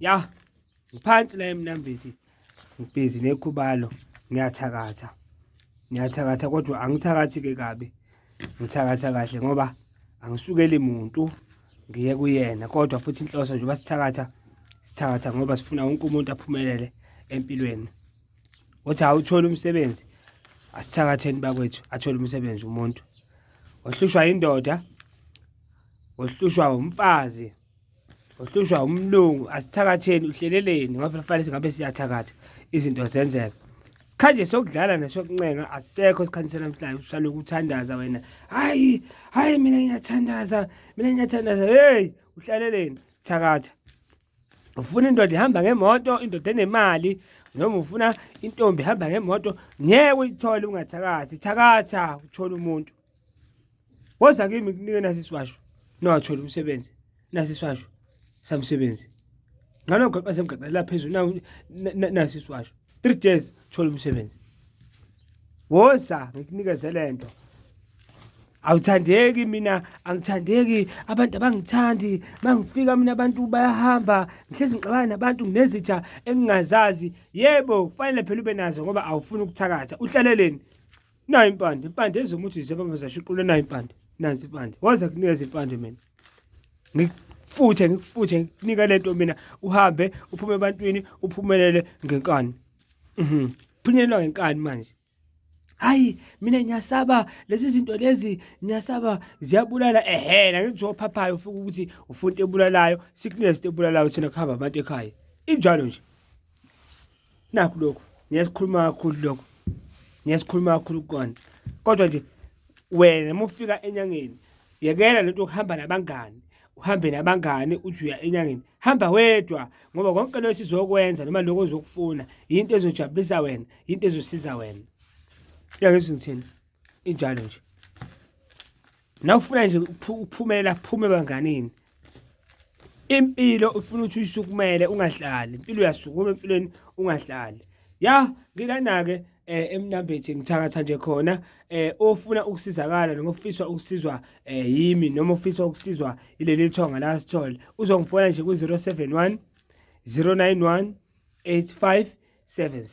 Ya, ngiphansi la eMnambithi, ngibhizi nekhubalo, ngiyathakatha kodwa angithakathi-ke kabi, ngithakatha kahle ngoba angisukeli muntu ngiye kuyena, kodwa futhi inhloso nje sithakatha ngoba sifuna wonke umuntu aphumelele empilweni. Uthi awuthola umsebenzi, asithakatheni bakwethu athole umsebenzi umuntu. Ohlushwa indoda, ohlushwa umfazi, ohlushwa umlungu, asithakatheni uhleleleni ngoba fanele singabe siyathakatha izinto zenzeka. Isikhathi sokudlala nesokuncenga asisekho esikhathini sanamhlanje, usaloku uthandaza wena, hayi mina ngiyathandaza, hey, uhlaleleni, thakatha. Ufuna indoda ihamba ngemoto, indoda enemali, noma ufuna intombi ihamba ngemoto, ngeke uyithole ungathakathi, thakatha uthole umuntu. Woza kimi kunike nasi isiwasho, nowathola umsebenzi, nasi isiwasho samsebenzi. Ngalo mgaqazela phezulu, nasi isiwasho, 3 days thola umsebenzi. Woza ngikunikeze lento. Awuthandeki mina, angithandeki, abantu abangithandi, mangifika mina abantu bayahamba, ngihlezi ngixabana nabantu nginezitha engingazazi. Yebo, kufanele phela ube nazo ngoba awufuni ukuthakatha. Uhlaleleni? Nayi impande ezomuthi zebamba zashuqula, nayi impande, nansi impande. Woza kunikeza impande mina. Ngikufuthe ngikunika lento mina, uhambe uphume ebantwini uphumelele ngenkani. Phunyelelwa ngenkani manje. Hayi mina ngiyasaba lezi zinto lezi, ngiyasaba ziyabulala. Ehena ngithi ophaphayo ufika ukuthi ufuna into ebulalayo, sikunikeze into ebulalayo thina kuhamba abantu ekhaya. Injalo nje. Nakho lokho ngiyasikhuluma kakhulu kukona. Kodwa nje wena mufika enyangeni, yekela lento yokuhamba nabangani. Uhambe nabangani uthi uya enyangeni, hamba wedwa ngoba konke lokho sizokwenza noma lokho ozokufuna into ezojabulisa wena, into ezosiza wena. Uyangizwa ngithini? Injalo nje. Nawufuna nje ukuphumelela, phume ebanganini. Impilo ufuna ukuthi uyisukumele ungahlali, impilo uyasukuma empilweni ungahlali. Ya, ngilana-ke eMnambithi ngithakatha nje khona. Ofuna ukusizakala noma ofisa ukusizwa yimi noma ofisa ukusizwa ileli thonga la sithole, uzongifona nje ku-071 091 857